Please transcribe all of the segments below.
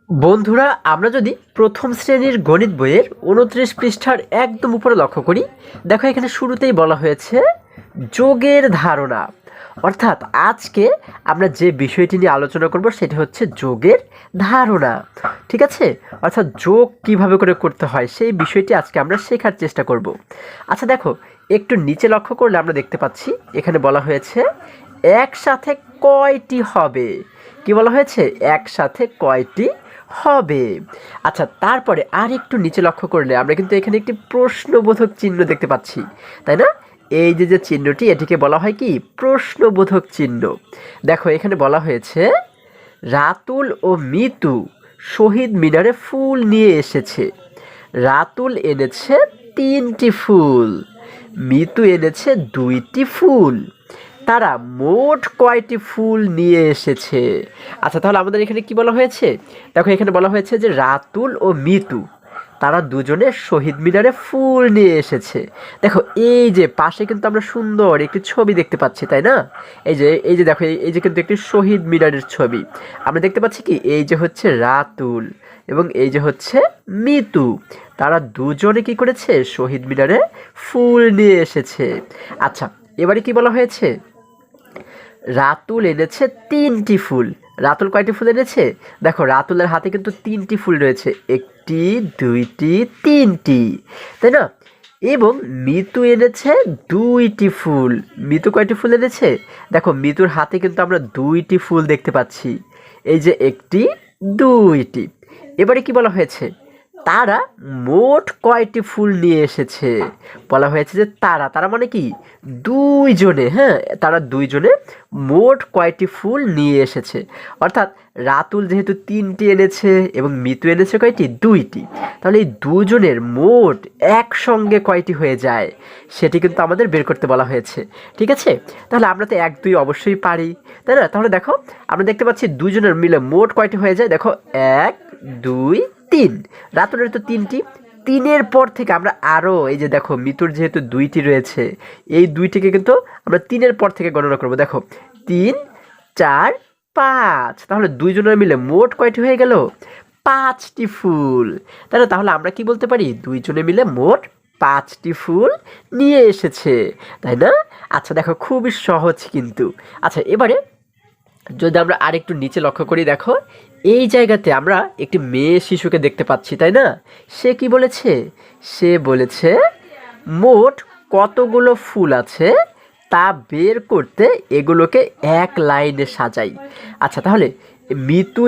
বন্ধুরা, আমরা যদি প্রথম শ্রেণীর গণিত বইয়ের ২৯ পৃষ্ঠার একদম উপরে লক্ষ্য করি, দেখো এখানে শুরুতেই বলা হয়েছে যোগের ধারণা। অর্থাৎ আজকে আমরা যে বিষয়টি নিয়ে আলোচনা করব সেটি হচ্ছে যোগের ধারণা। ঠিক আছে? অর্থাৎ যোগ কিভাবে করে করতে হয় সেই বিষয়টি আজকে আমরা শেখার চেষ্টা করব। আচ্ছা দেখো, একটু নিচে লক্ষ্য করলে আমরা দেখতে পাচ্ছি এখানে বলা হয়েছে একসাথে কয়টি হবে। কি বলা হয়েছে? একসাথে কয়টি হবে। আচ্ছা, তারপরে আর একটু নিচে লক্ষ্য করলে আমরা কিন্তু এখানে একটি প্রশ্নবোধক চিহ্ন দেখতে পাচ্ছি, তাই না? এই যে চিহ্নটি, এটিকে বলা হয় কি? প্রশ্নবোধক চিহ্ন। দেখো এখানে বলা হয়েছে রাতুল ও মিতু শহীদ মিনারে ফুল নিয়ে এসেছে। রাতুল এনেছে ৩টি ফুল, মিতু এনেছে ২টি ফুল। তারা মোট কয়টি ফুল নিয়ে এসেছে? আচ্ছা, তাহলে আমাদের এখানে কি বলা হয়েছে? দেখো এখানে বলা হয়েছে যে রাতুল ও মিতু তারা দুজনে শহীদ মিনারে ফুল নিয়ে এসেছে। দেখো এই যে পাশে কিন্তু আমরা সুন্দর একটি ছবি দেখতে পাচ্ছি, তাই না? এই যে দেখো, এই যে কিন্তু একটি শহীদ মিনারের ছবি আমরা দেখতে পাচ্ছি। কি এই যে হচ্ছে রাতুল এবং এই যে হচ্ছে মিতু, তারা দুজনে কি করেছে? শহীদ মিনারে ফুল নিয়ে এসেছে। আচ্ছা, এবারে কি বলা হয়েছে? রাতুল এনেছে ৩টি ফুল। রাতুল কয়টি ফুল এনেছে? দেখো রাতুলের হাতে কিন্তু ৩টি ফুল রয়েছে, ১টি ২টি ৩টি, তাই না? এবং মিতু এনেছে ২টি ফুল। মিতু কয়টি ফুল এনেছে? দেখো মিতুর হাতে কিন্তু আমরা ২টি ফুল দেখতে পাচ্ছি, এই যে ১টি ২টি। এবারে কি বলা হয়েছে? তারা মোট কয়টি ফুল নিয়ে এসেছে? বলা হয়েছে যে তারা মানে কি? দুইজনে, হ্যাঁ, তারা দুইজনে মোট কয়টি ফুল নিয়ে এসেছে। অর্থাৎ রাতুল যেহেতু ৩টি এনেছে এবং মিতু এনেছে কয়টি? ২টি। তাহলে এই দুজনের মোট একসঙ্গে কয়টি হয়ে যায় সেটি কিন্তু আমাদের বের করতে বলা হয়েছে। ঠিক আছে? তাহলে আমরা তো ১ ২ অবশ্যই পারি, তাই না? তাহলে দেখো আমরা দেখতে পাচ্ছি দুজনের মিলে মোট কয়টি হয়ে যায়। দেখো ১ ২ ৩। রাতুলের তো ৩টি। ৩-এর পর থেকে আমরা আরও, এই যে দেখো মিতুর যেহেতু ২টি রয়েছে, এই ২টিকে কিন্তু আমরা ৩-এর পর থেকে গণনা করব। দেখো ৩ ৪ ৫, তাহলে দুইজনের মিলে মোট কয়টি হয়ে গেল? ৫টি ফুল। তাহলে আমরা কি বলতে পারি? দুইজনে মিলে মোট ৫টি ফুল নিয়ে এসেছে, তাই না? আচ্ছা দেখো, খুবই সহজ কিন্তু। আচ্ছা, এবারে যদি আমরা আরেকটু নিচে লক্ষ্য করি, দেখো এই জায়গাতে আমরা একটি মেয়ে শিশুকে দেখতে পাচ্ছি, তাই না? সে কি বলেছে? সে বলেছে মোট কতগুলো ফুল আছে তা বের করতে এগুলোকে এক লাইনে সাজাই। আচ্ছা, তাহলে মিতু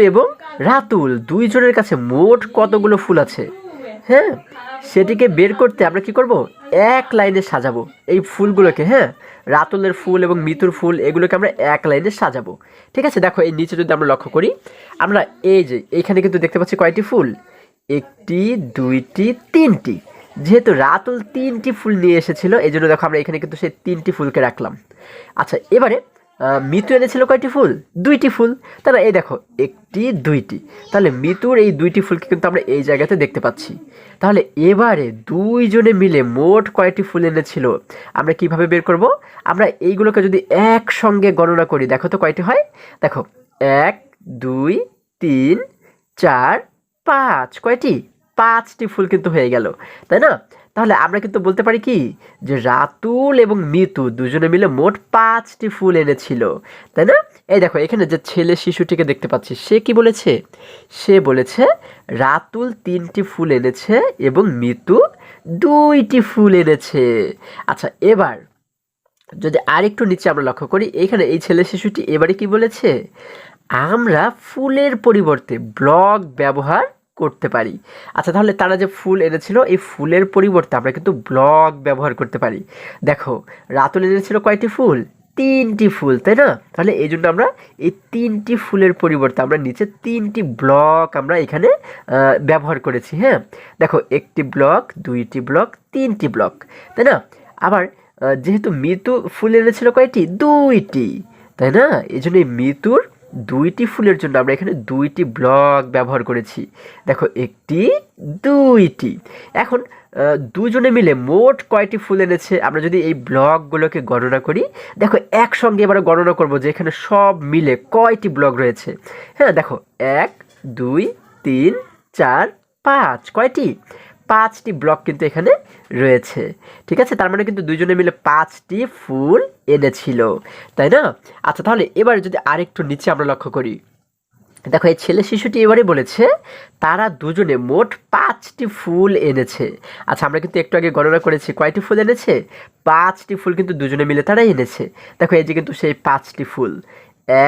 এবং রাতুল দুইজনের কাছে মোট কতগুলো ফুল আছে? হ্যাঁ, সেটিকে বের করতে আমরা কি করব? এক লাইনে সাজাবো এই ফুলগুলোকে। হ্যাঁ, রাতুলের ফুল এবং মিতুর ফুল এগুলোকে আমরা এক লাইনে সাজাবো। ঠিক আছে? দেখো এই নিচে যদি আমরা লক্ষ্য করি, আমরা এই যে এইখানে কিন্তু দেখতে পাচ্ছি কয়টি ফুল? ১টি ২টি ৩টি। যেহেতু রাতুল ৩টি ফুল নিয়ে এসেছিল, এই জন্য দেখো আমরা এখানে কিন্তু সেই ৩টি ফুলকে রাখলাম। আচ্ছা, এবারে মিতু এনেছিল কয়টি ফুল? ২টি ফুল। তাহলে এই দেখো ১টি ২টি, তাহলে মিতুর এই ২টি ফুলকে কিন্তু আমরা এই জায়গাতে দেখতে পাচ্ছি। তাহলে এবারে দুইজনে মিলে মোট কয়টি ফুল এনেছিল আমরা কিভাবে বের করব? আমরা এইগুলোকে যদি একসঙ্গে গণনা করি, দেখো তো কয়টি হয়। দেখো ১ ২ ৩ ৪ ৫, কয়টি? ৫টি ফুল কিন্তু হয়ে গেল, তাই না? তাহলে আমরা কিন্তু বলতে পারি কি, যে রাতুল এবং মিতু দুজনে মিলে মোট ৫টি ফুল এনেছিল, তাই না? এই দেখো এখানে যে ছেলে শিশুটিকে দেখতে পাচ্ছি, সে কি বলেছে? সে বলেছে রাতুল ৩টি ফুল এনেছে এবং মিতু ২টি ফুল এনেছে। আচ্ছা, এবার যদি আরেকটু নিচে আমরা লক্ষ্য করি, এখানে এই ছেলে শিশুটি এবারে কি বলেছে? আমরা ফুলের পরিবর্তে ব্লক ব্যবহার করতে পারি। আচ্ছা, তাহলে তারা যে ফুল এনেছিল, এই ফুলের পরিবর্তে আমরা কিন্তু ব্লক ব্যবহার করতে পারি। দেখো রাতুল এনেছিল কয়টি ফুল? ৩টি ফুল, তাই না? তাহলে এই জন্য আমরা এই ৩টি ফুলের পরিবর্তে আমরা নিচে ৩টি ব্লক আমরা এখানে ব্যবহার করেছি। হ্যাঁ, দেখো ১টি ব্লক ২টি ব্লক ৩টি ব্লক, তাই না? আবার যেহেতু মিতু ফুল এনেছিল কয়টি? ২টি, তাই না? এই জন্য এই মিতুর দুইটি ফুলের জন্য আমরা এখানে দুইটি ব্লক ব্যবহার করেছি। দেখো একটি, দুইটি। এখন দুজনে মিলে মোট কয়টি ফুল এনেছে আমরা যদি এই ব্লকগুলোকে গণনা করি, দেখো একসঙ্গে এবারে গণনা করব যে এখানে সব মিলে কয়টি ব্লক রয়েছে। হ্যাঁ দেখো 1 2 3 4 5, কয়টি? 5টি ব্লক কিন্তু এখানে রয়েছে। ঠিক আছে, তার মানে কিন্তু দুজনে মিলে 5টি ফুল এনেছিল, তাই না? আচ্ছা, তাহলে এবার যদি আরেকটু নিচে আমরা লক্ষ্য করি, দেখো এই ছেলে শিশুটি এবারে বলেছে তারা দুজনে মোট 5টি ফুল এনেছে। আচ্ছা, আমরা কিন্তু একটু আগে গণনা করেছি কয়টি ফুল এনেছে, 5টি ফুল কিন্তু দুজনে মিলে তারা এনেছে। দেখো এই যে কিন্তু সেই 5টি ফুল,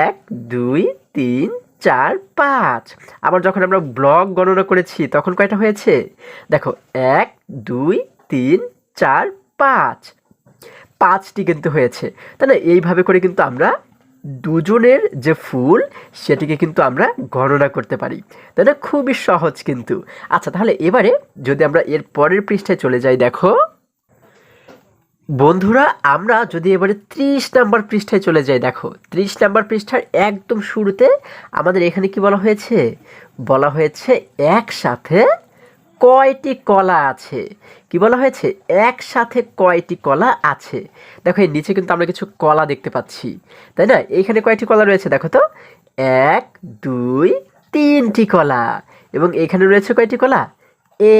1 2 3 4 5। আবার যখন আমরা ব্লক গণনা করেছি তখন কয়টা হয়েছে, দেখো 1 2 3 4 5, 5টি কিন্তু হয়েছে, তাই না? এইভাবে করে কিন্তু আমরা দুজনের যে ফুল সেটিকে কিন্তু আমরা গণনা করতে পারি, তাই না? খুবই সহজ কিন্তু। আচ্ছা, তাহলে এবারে যদি আমরা এর পরের পৃষ্ঠায় চলে যাই, দেখো বন্ধুরা, আমরা যদি এবারে 30 নাম্বার পৃষ্ঠায় চলে যাই, দেখো 30 নাম্বার পৃষ্ঠার একদম শুরুতে আমাদের এখানে কি বলা হয়েছে, বলা হয়েছে একসাথে কয়টি কলা আছে। কি বলা হয়েছে, একসাথে কয়টি কলা আছে। দেখো এই নিচে কিন্তু আমরা কিছু কলা দেখতে পাচ্ছি, তাই না? এইখানে কয়টি কলা রয়েছে দেখো তো, 1 2 3টি কলা। এবং এইখানে রয়েছে কয়টি কলা,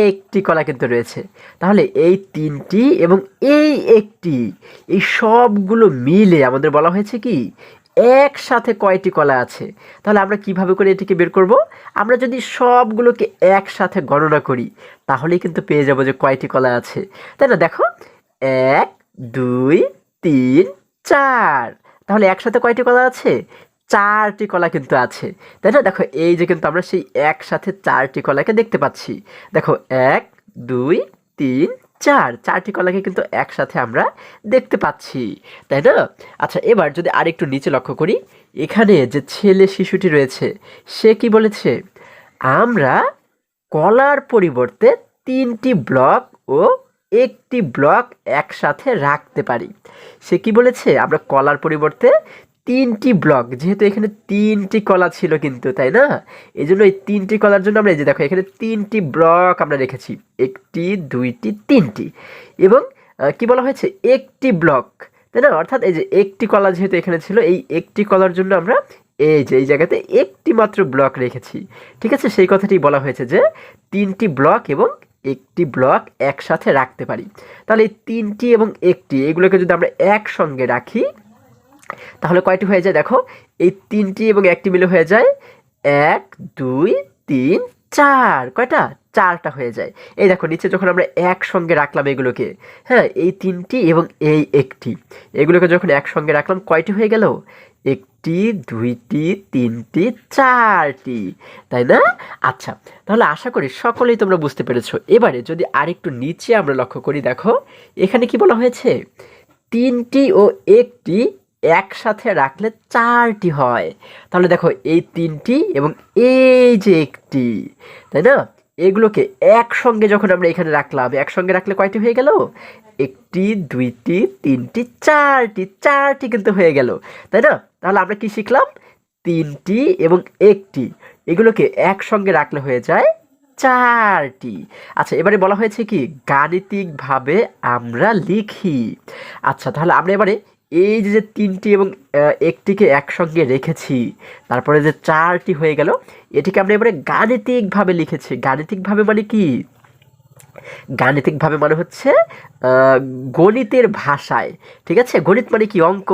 একটি কলা কিন্তু রয়েছে। তাহলে এই 3টি এবং এই একটি, এই সবগুলো মিলে আমাদের বলা হয়েছে কি, একসাথে কয়টি কলা আছে। তাহলে আমরা কিভাবে করে এটিকে বের করব, আমরা যদি সবগুলোকে একসাথে গণনা করি তাহলেই কিন্তু পেয়ে যাব যে কয়টি কলা আছে, তাই না? দেখো 1 2 3 4, তাহলে একসাথে কয়টি কলা আছে, 4টি কলা কিন্তু আছে, তাই না? দেখো এই যে কিন্তু আমরা সেই একসাথে 4টি কলাকে দেখতে পাচ্ছি। দেখো 1 2 3 4, 4টি কলাকে কিন্তু একসাথে আমরা দেখতে পাচ্ছি, তাই না? আচ্ছা, এবার যদি আরেকটু নিচে লক্ষ্য করি, এখানে যে ছেলে শিশুটি রয়েছে সে কি বলেছে, আমরা কলার পরিবর্তে 3টি ব্লক ও একটি ব্লক একসাথে রাখতে পারি। সে কি বলেছে, আমরা কলার পরিবর্তে 3টি ব্লক, যেহেতু এখানে 3টি কলা ছিল কিন্তু, তাই না? এই জন্য এই 3টি কলার জন্য আমরা এই যে দেখো এখানে 3টি ব্লক আমরা রেখেছি, 1টি 2টি 3টি। এবং কি বলা হয়েছে, একটি ব্লক, তাই না? অর্থাৎ এই যে একটি কলা যেহেতু এখানে ছিল, এই একটি কলার জন্য আমরা এই যে এই জায়গাতে একটি মাত্র ব্লক রেখেছি। ঠিক আছে, সেই কথাটি বলা হয়েছে যে 3টি ব্লক এবং একটি ব্লক একসাথে রাখতে পারি। তাহলে এই 3টি এবং একটি এগুলোকে যদি আমরা একসঙ্গে রাখি তাহলে কয়টি হয়ে যায়, দেখো এই 3টি এবং একটি মিলে হয়ে যায় 1 2 3 4, কয়টা, 4টা হয়ে যায়। এই দেখো নিচে যখন আমরা একসঙ্গে রাখলাম এগুলোকে, হ্যাঁ এই 3টি এবং এই একটি, এগুলোকে যখন একসঙ্গে রাখলাম কয়টি হয়ে গেল, 1টি 2টি 3টি 4টি, তাই না? আচ্ছা, তাহলে আশা করি সকলেই তোমরা বুঝতে পেরেছো। এবারে যদি আরেকটু নিচে আমরা লক্ষ্য করি, দেখো এখানে কি বলা হয়েছে, 3টি ও একটি একসাথে রাখলে 4টি হয়। তাহলে দেখো এই 3টি এবং এই যে একটি, তাই না? এগুলোকে একসঙ্গে যখন আমরা এখানে রাখলাম, একসঙ্গে রাখলে কয়টি হয়ে গেল, 1টি 2টি 3টি 4টি, 4টি কিন্তু হয়ে গেল, তাই না? তাহলে আমরা কি শিখলাম, 3টি এবং একটি এগুলোকে একসঙ্গে রাখলে হয়ে যায় 4টি। আচ্ছা, এবারে বলা হয়েছে কি, গাণিতিকভাবে আমরা লিখি। আচ্ছা, তাহলে আমরা এবারে এই যে 3টি এবং একটিকে একসঙ্গে রেখেছি, তারপরে যে 4টি হয়ে গেল, এটিকে আমরা এবারে গাণিতিকভাবে লিখেছি। গাণিতিকভাবে মানে কি, গাণিতিকভাবে মানে হচ্ছে গণিতের ভাষায়। ঠিক আছে, গণিত মানে কি, অঙ্ক,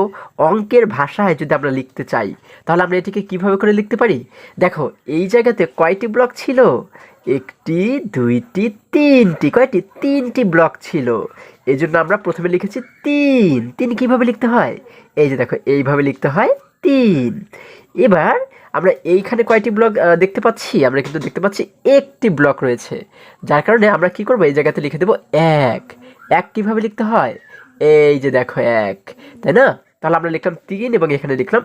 অঙ্কের ভাষায় যদি আমরা লিখতে চাই তাহলে আমরা এটিকে কিভাবে করে লিখতে পারি। দেখো এই জায়গাতে কয়টি ব্লক ছিল, 1টি 2টি 3টি, কয়টি, 3টি ব্লক ছিল। এই জন্য আমরা প্রথমে লিখেছি 3। 3 কিভাবে লিখতে হয়, এই যে দেখো এইভাবে লিখতে হয় 3। এবার আমরা এইখানে কয়টি ব্লক দেখতে পাচ্ছি, আমরা কিন্তু দেখতে পাচ্ছি একটি ব্লক রয়েছে, যার কারণে আমরা কি করব, এই জায়গাতে লিখে দেব 1। 1 কিভাবে লিখতে হয়, এই যে দেখো 1, তাই না? তাহলে আমরা লিখলাম 3 এবং এখানে লিখলাম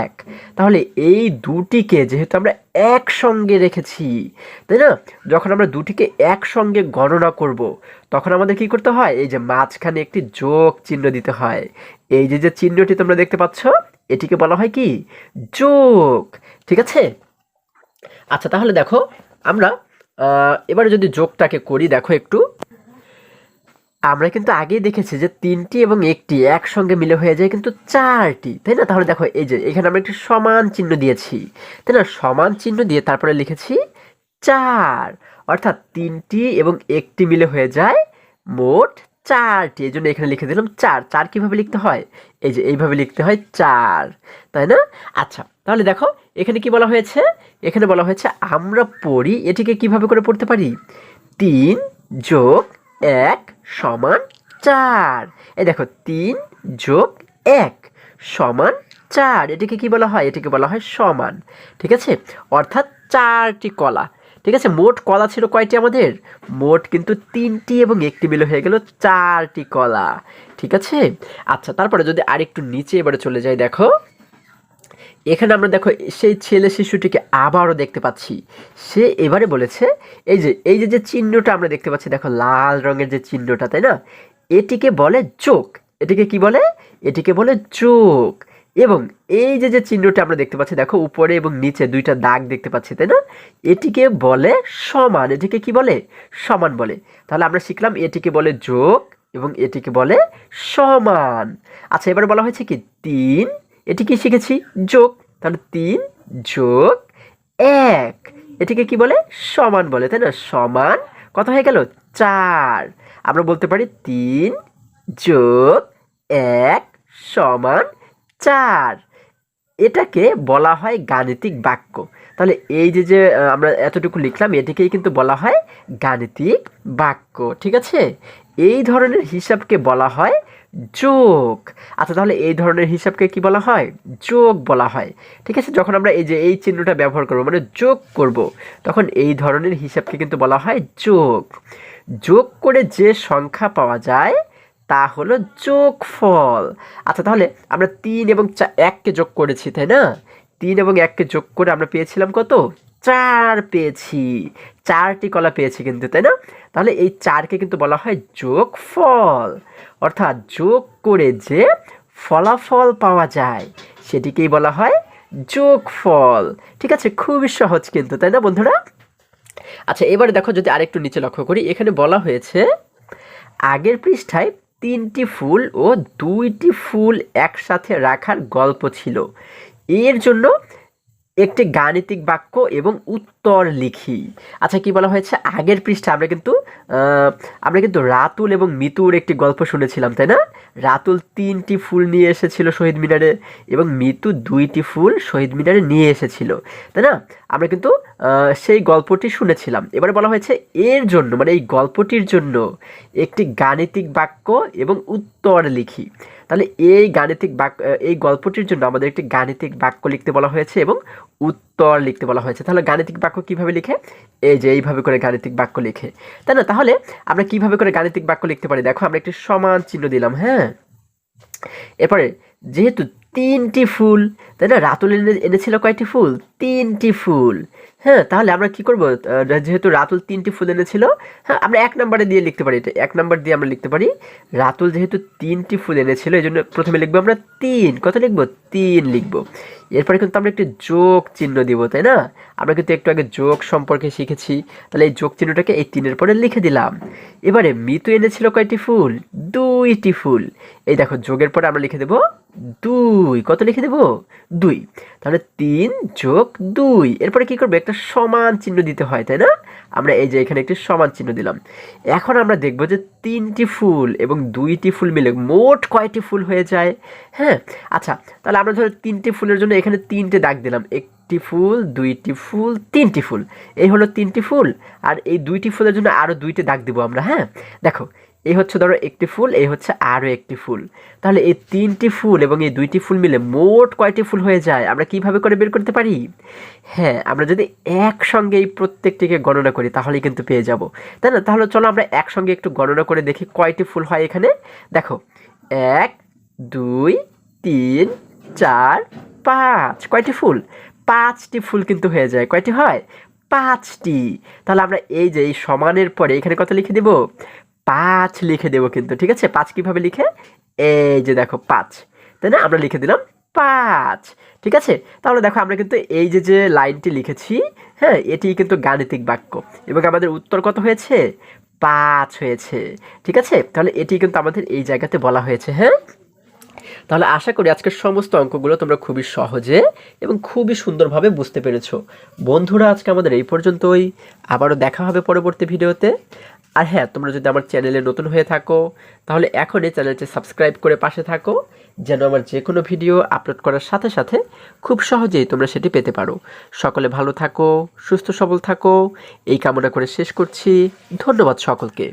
1। তাহলে এই দুটিকে যেহেতু আমরা একসঙ্গে রেখেছি, তাই না? যখন আমরা দুটিকে একসঙ্গে গণনা করব তখন আমাদের কি করতে হয়, এই যে মাঝখানে একটি যোগ চিহ্ন দিতে হয়। এই যে যে চিহ্নটি তোমরা দেখতে পাচ্ছ, এটিকে বলা হয় কি যোগ। ঠিক আছে। আচ্ছা তাহলে দেখো আমরা এবারে যদি যোগটাকে করি, দেখো একটু, আমরা কিন্তু আগেই দেখেছি যে 3টি এবং 1টি একসঙ্গে মিলে হয়ে যায় কিন্তু 4টি, তাই না? তাহলে দেখো এই যে এখানে আমরা একটি সমান চিহ্ন দিয়েছি, তাই না? সমান চিহ্ন দিয়ে তারপরে লিখেছি 4, অর্থাৎ 3টি এবং 1টি মিলে হয়ে যায় মোট 4টি। এই জন্য এখানে লিখে দিলাম 4। 4 কিভাবে লিখতে হয়? এই যে এইভাবে লিখতে হয় 4, তাই না? আচ্ছা তাহলে দেখো এখানে কি বলা হয়েছে? এখানে বলা হয়েছে আমরা পড়ি, এটিকে কিভাবে করে পড়তে পারি? 3 যোগ 1 সমান 4। এই দেখো 3 যোগ 1 সমান 4, এটিকে কি বলা হয়? এটিকে বলা হয় সমান। ঠিক আছে, অর্থাৎ 4টি কলা। ঠিক আছে, মোট কলা ছিল কয়টি আমাদের? মোট কিন্তু 3টি এবং 1টি মিলে হয়ে গেল 4টি কলা। ঠিক আছে। আচ্ছা তারপরে যদি আরেকটু নিচে এবারে চলে যাই, দেখো এখানে আমরা দেখো সেই ছেলে শিশুটিকে আবারও দেখতে পাচ্ছি। সে এবারে বলেছে এই যে চিহ্নটা আমরা দেখতে পাচ্ছি, দেখো লাল রঙের যে চিহ্নটা, তাই না? এটিকে বলে যোগ। এটিকে কি বলে? এটিকে বলে যোগ। এবং এই যে চিহ্নটা আমরা দেখতে পাচ্ছি, দেখো উপরে এবং নিচে দুইটা দাগ দেখতে পাচ্ছি, তাই না? এটিকে বলে সমান। এটিকে কি বলে? সমান বলে। তাহলে আমরা শিখলাম এটিকে বলে যোগ এবং এটিকে বলে সমান। আচ্ছা এবারে বলা হয়েছে কি 3, এটি কি শিখেছি? যোগ। তাহলে 3 যোগ 1, এটিকে কি বলে? সমান বলে, তাই না? সমান কত হয়ে গেল? 4। আমরা বলতে পারি 3 যোগ 1 সমান 4। এটাকে বলা হয় গাণিতিক বাক্য। তাহলে এই যে আমরা এতটুকু লিখলাম, এটিকেই কিন্তু বলা হয় গাণিতিক বাক্য। ঠিক আছে, এই ধরনের হিসাবকে বলা হয় যোগ। আচ্ছা তাহলে এই ধরনের হিসাবকে কি বলা হয়? যোগ বলা হয়। ঠিক আছে, যখন আমরা এই চিহ্নটা ব্যবহার করব মানে যোগ করব, তখন এই ধরনের হিসাবকে কিন্তু বলা হয় যোগ। যোগ করে যে সংখ্যা পাওয়া যায় তা হলো যোগফল। আচ্ছা তাহলে আমরা 3 এবং 1কে যোগ করেছি, তাই না? 3 এবং 1কে যোগ করে আমরা পেয়েছিলাম কত? 4 পেয়েছি। 4টি কলা পেয়েছি কিন্তু, তাই না? তাহলে এই 4কে কিন্তু বলা হয় যোগফল। অর্থাৎ যোগ করে যে ফলাফল পাওয়া যায় সেটিকেই বলা হয় যোগফল। ঠিক আছে, খুবই সহজ কিন্তু, তাই না বন্ধুরা? আচ্ছা এবারে দেখো যদি আরেকটু নিচে লক্ষ্য করি, এখানে বলা হয়েছে আগের পৃষ্ঠায় 3টি ফুল ও 2টি ফুল একসাথে রাখার গল্প ছিল। এর জন্য একটি গাণিতিক বাক্য এবং উত্তর লিখি। আচ্ছা কি বলা হয়েছে? আগের পৃষ্ঠা আমরা কিন্তু রাতুল এবং মিতুর একটি গল্প শুনেছিলাম, তাই না? রাতুল 3টি ফুল নিয়ে এসেছিল শহীদ মিনারে এবং মিতু 2টি ফুল শহীদ মিনারে নিয়ে এসেছিল, তাই না? আমরা কিন্তু সেই গল্পটি শুনেছিলাম। এবারে বলা হয়েছে এর জন্য মানে এই গল্পটির জন্য একটি গাণিতিক বাক্য এবং উত্তর লিখি। তাহলে এই গল্পটির জন্য আমাদের একটি গাণিতিক বাক্য লিখতে বলা হয়েছে এবং উত্তর লিখতে বলা হয়েছে। তাহলে গাণিতিক বাক্য কিভাবে লিখে? এই যে এইভাবে করে গাণিতিক বাক্য লিখে, তাই না? তাহলে আমরা কিভাবে করে গাণিতিক বাক্য লিখতে পারি? দেখো আমরা একটি সমান চিহ্ন দিলাম, হ্যাঁ। এরপরে যেহেতু 3টি ফুল, তাই না? রাতুল এনেছিল কয়টি ফুল? 3টি ফুল। হ্যাঁ, তাহলে আমরা কি করব? যেহেতু রাতুল 3টি ফুল এনেছিল, হ্যাঁ আমরা 1 নম্বরে দিয়ে লিখতে পারি। এটা 1 নম্বর দিয়ে আমরা লিখতে পারি রাতুল যেহেতু 3টি ফুল এনেছিল, এই জন্য প্রথমে লিখবো আমরা 3। কত লিখবো? 3 লিখবো। এরপরে কিন্তু আমরা একটি যোগ চিহ্ন দিব, তাই না? আমরা কিন্তু একটু আগে যোগ সম্পর্কে শিখেছি। তাহলে এই যোগ চিহ্নটাকে এই 3-এর পরে লিখে দিলাম। এবারে মিতু এনেছিল কয়টি ফুল? 2টি ফুল। এই দেখো যোগের পরে আমরা লিখে দেব 2। কত লিখে দেব? 2। তাহলে 3 যোগ 2। এরপরে কি করবো? একটা সমান চিহ্ন দিতে হয়, তাই না? আমরা এই যে এখানে একটি সমান চিহ্ন দিলাম। এখন আমরা দেখব যে 3টি ফুল এবং 2টি ফুল মিলে মোট কয়টি ফুল হয়ে যায়। হ্যাঁ, আচ্ছা তাহলে আমরা ধরো 3টি ফুলের জন্য এখানে 3টে দাগ দিলাম। একটি ফুল, 2টি ফুল, 3টি ফুল। এই হলো 3টি ফুল। আর এই 2টি ফুলের জন্য আরও 2টে দাগ দিব আমরা। হ্যাঁ, দেখো এই হচ্ছে ধরো একটি ফুল, এই হচ্ছে আরও একটি ফুল। তাহলে এই 3টি ফুল এবং এই 2টি ফুল মিলে মোট কয়টি ফুল হয়ে যায় আমরা কিভাবে করে বের করতে পারি? হ্যাঁ, আমরা যদি একসঙ্গে এই প্রত্যেকটিকে গণনা করি তাহলেই কিন্তু পেয়ে যাব, তাই না? তাহলে চলো আমরা একসঙ্গে একটু গণনা করে দেখি কয়টি ফুল হয় এখানে। দেখো 1 2 3 4 5। কয়টি ফুল? 5টি ফুল কিন্তু হয়ে যায়। কয়টি হয়? 5টি। তাহলে আমরা এই যে এই সমানের পরে এখানে কত লিখে দেব? 5 লিখে দেব কিন্তু। ঠিক আছে, 5 কিভাবে লিখে? এই যে দেখো 5, তাই না? আমরা লিখে দিলাম 5। ঠিক আছে, তাহলে দেখো আমরা কিন্তু এই যে লাইনটি লিখেছি, হ্যাঁ, এটি কিন্তু গাণিতিক বাক্য এবং আমাদের উত্তর কত হয়েছে? 5 হয়েছে। ঠিক আছে, তাহলে এটি কিন্তু আমাদের এই জায়গাতে বলা হয়েছে। হ্যাঁ, তাহলে আশা করি আজকের সমস্ত অঙ্কগুলো তোমরা খুবই সহজে এবং খুবই সুন্দরভাবে বুঝতে পেরেছো। বন্ধুরা, আজকে আমাদের এই পর্যন্তই। আবারও দেখা হবে পরবর্তী ভিডিওতে। আর হ্যাঁ, তোমরা যদি আমার চ্যানেলে নতুন হয়ে থাকো তাহলে এখনই চ্যানেলটি সাবস্ক্রাইব করে পাশে থাকো, যেন আমার যে কোনো ভিডিও আপলোড করার সাথে সাথে খুব সহজেই তোমরা সেটি পেতে পারো। সকলে ভালো থাকো, সুস্থ সবল থাকো, এই কামনা করে শেষ করছি। ধন্যবাদ সকলকে।